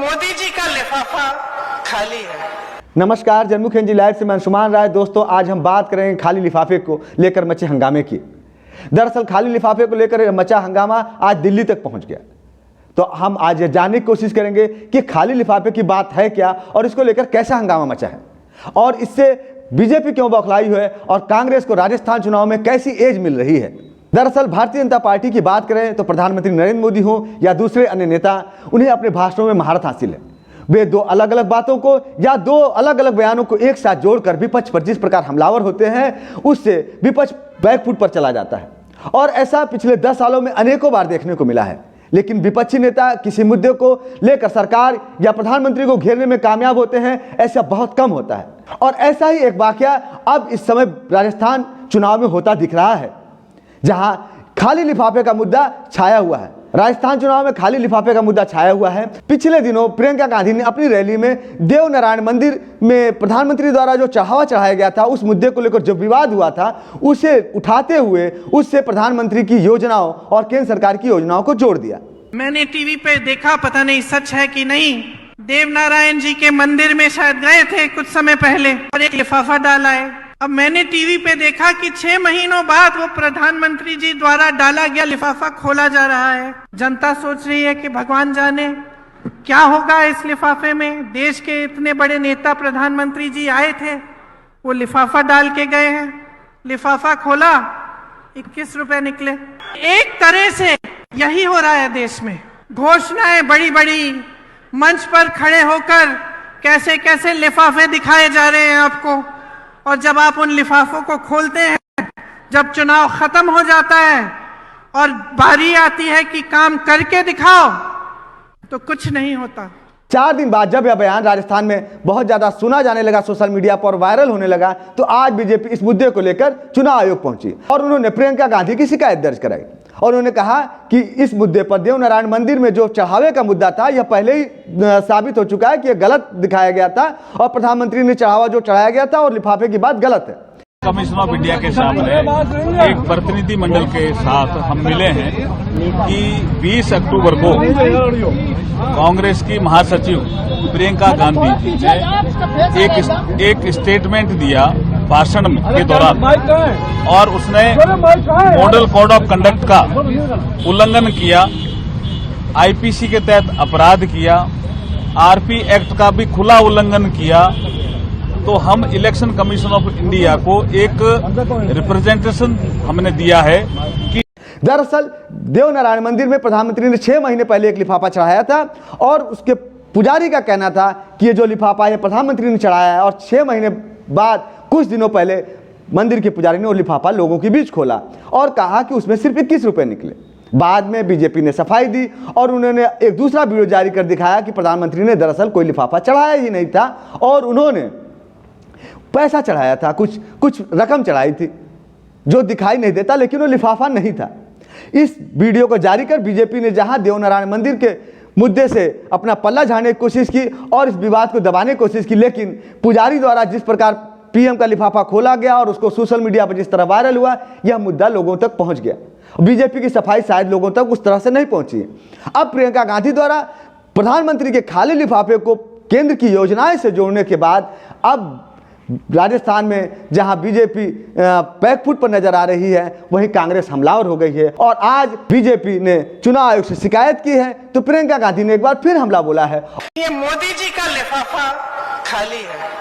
मोदी जी का लिफाफा खाली है। नमस्कार, जनमुख एनजी लाइव से मैं अंशुमान राय। दोस्तों, आज हम बात करेंगे खाली लिफाफे को लेकर मचे हंगामे की। दरअसल खाली लिफाफे को लेकर मचा हंगामा आज दिल्ली तक पहुंच गया। तो हम आज जानने की कोशिश करेंगे कि खाली लिफाफे की बात है क्या और इसको लेकर कैसा हंगामा मचा है और इससे बीजेपी क्यों बौखलाई है और कांग्रेस को राजस्थान चुनाव में कैसी एज मिल रही है। दरअसल भारतीय जनता पार्टी की बात करें तो प्रधानमंत्री नरेंद्र मोदी हो या दूसरे अन्य नेता, उन्हें अपने भाषणों में महारत हासिल है। वे दो अलग अलग बातों को या दो अलग अलग बयानों को एक साथ जोड़कर विपक्ष पर जिस प्रकार हमलावर होते हैं, उससे विपक्ष बैकफुट पर चला जाता है और ऐसा पिछले 10 सालों में अनेकों बार देखने को मिला है। लेकिन विपक्षी नेता किसी मुद्दे को लेकर सरकार या प्रधानमंत्री को घेरने में कामयाब होते हैं, ऐसा बहुत कम होता है। और ऐसा ही एक वाकया अब इस समय राजस्थान चुनाव में होता दिख रहा है, जहां खाली लिफाफे का मुद्दा छाया हुआ है। राजस्थान चुनाव में खाली लिफाफे का मुद्दा छाया हुआ है। पिछले दिनों प्रियंका गांधी ने अपनी रैली में देवनारायण मंदिर में प्रधानमंत्री द्वारा जो चढ़ावा चढ़ाया गया था, उस मुद्दे को लेकर जो विवाद हुआ था, उसे उठाते हुए उससे प्रधानमंत्री की योजनाओं और केंद्र सरकार की योजनाओं को जोड़ दिया। मैंने टीवी पे देखा, पता नहीं सच है कि नहीं, देवनारायण जी के मंदिर में शायद गए थे कुछ समय पहले और एक लिफाफा डाला है। अब मैंने टीवी पे देखा कि 6 महीनों बाद वो प्रधानमंत्री जी द्वारा डाला गया लिफाफा खोला जा रहा है। जनता सोच रही है कि भगवान जाने क्या होगा इस लिफाफे में। देश के इतने बड़े नेता प्रधानमंत्री जी आए थे, वो लिफाफा डाल के गए हैं। लिफाफा खोला, 21 रुपए निकले। एक तरह से यही हो रहा है देश में। घोषणाएं बड़ी बड़ी, मंच पर खड़े होकर कैसे कैसे लिफाफे दिखाए जा रहे हैं आपको, और जब आप उन लिफाफों को खोलते हैं, जब चुनाव खत्म हो जाता है और बारी आती है कि काम करके दिखाओ, तो कुछ नहीं होता। 4 दिन बाद जब यह बयान राजस्थान में बहुत ज्यादा सुना जाने लगा, सोशल मीडिया पर वायरल होने लगा, तो आज बीजेपी इस मुद्दे को लेकर चुनाव आयोग पहुंची और उन्होंने प्रियंका गांधी की शिकायत दर्ज कराई और उन्होंने कहा कि इस मुद्दे पर देवनारायण मंदिर में जो चढ़ावे का मुद्दा था, यह पहले ही साबित हो चुका है कि यह गलत दिखाया गया था और प्रधानमंत्री ने चढ़ावा जो चढ़ाया गया था और लिफाफे की बात गलत है। कमिश्नर ऑफ इंडिया के सामने एक प्रतिनिधि मंडल के साथ हम मिले हैं कि 20 अक्टूबर को कांग्रेस की महासचिव प्रियंका गांधी ने एक स्टेटमेंट दिया भाषण के दौरान और उसने मॉडल कोड ऑफ कंडक्ट का उल्लंघन किया, आईपीसी के तहत अपराध किया, आरपी एक्ट का भी खुला उल्लंघन किया। तो हम इलेक्शन कमीशन ऑफ इंडिया को एक रिप्रेजेंटेशन हमने दिया है कि दरअसल देवनारायण मंदिर में प्रधानमंत्री ने 6 महीने पहले एक लिफाफा चढ़ाया था और उसके पुजारी का कहना था कि ये जो लिफाफा है प्रधानमंत्री ने चढ़ाया है, और 6 महीने बाद कुछ दिनों पहले मंदिर के पुजारी ने वो लिफाफा लोगों के बीच खोला और कहा कि उसमें सिर्फ 21 रुपए निकले। बाद में बीजेपी ने सफाई दी और उन्होंने एक दूसरा वीडियो जारी कर दिखाया कि प्रधानमंत्री ने दरअसल कोई लिफाफा चढ़ाया ही नहीं था और उन्होंने पैसा चढ़ाया था, कुछ रकम चढ़ाई थी जो दिखाई नहीं देता, लेकिन वो लिफाफा नहीं था। इस वीडियो को जारी कर बीजेपी ने जहां देवनारायण मंदिर के मुद्दे से अपना पल्ला झाड़ने की कोशिश की और इस विवाद को दबाने की कोशिश की, लेकिन पुजारी द्वारा जिस प्रकार पीएम का लिफाफा खोला गया और उसको सोशल मीडिया पर जिस तरह वायरल हुआ, यह मुद्दा लोगों तक पहुंच गया। बीजेपी की सफाई शायद लोगों तक उस तरह से नहीं पहुंची है। अब प्रियंका गांधी द्वारा प्रधानमंत्री के खाली लिफाफे को केंद्र की योजनाएं से जोड़ने के बाद अब राजस्थान में जहां बीजेपी बैकफुट पर नजर आ रही है, वहीं कांग्रेस हमलावर हो गई है और आज बीजेपी ने चुनाव आयोग से शिकायत की है। तो प्रियंका गांधी ने एक बार फिर हमला बोला है, ये मोदी जी का लिफाफा खाली है।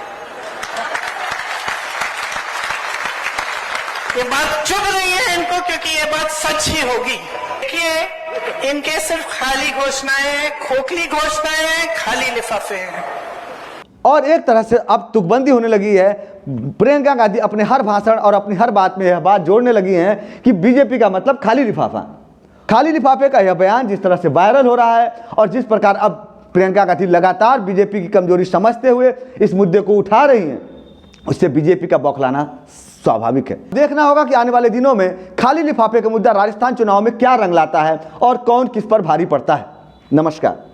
ये बात चुभ रही है इनको, क्योंकि ये बात सच ही होगी। देखिए, इनके सिर्फ खाली घोषणाएं, खोखली घोषणाएं, खाली लिफाफे हैं। और एक तरह से अब तुकबंदी होने लगी है। प्रियंका गांधी अपने हर भाषण और अपनी हर बात में यह बात जोड़ने लगी हैं कि बीजेपी का मतलब खाली लिफाफा। खाली लिफाफे का यह बयान जिस तरह से वायरल हो रहा है और जिस प्रकार अब प्रियंका गांधी लगातार बीजेपी की कमजोरी समझते हुए इस मुद्दे को उठा रही हैं, उससे बीजेपी का बौखलाना स्वाभाविक है। देखना होगा कि आने वाले दिनों में खाली लिफाफे का मुद्दा राजस्थान चुनाव में क्या रंग लाता है और कौन किस पर भारी पड़ता है। नमस्कार।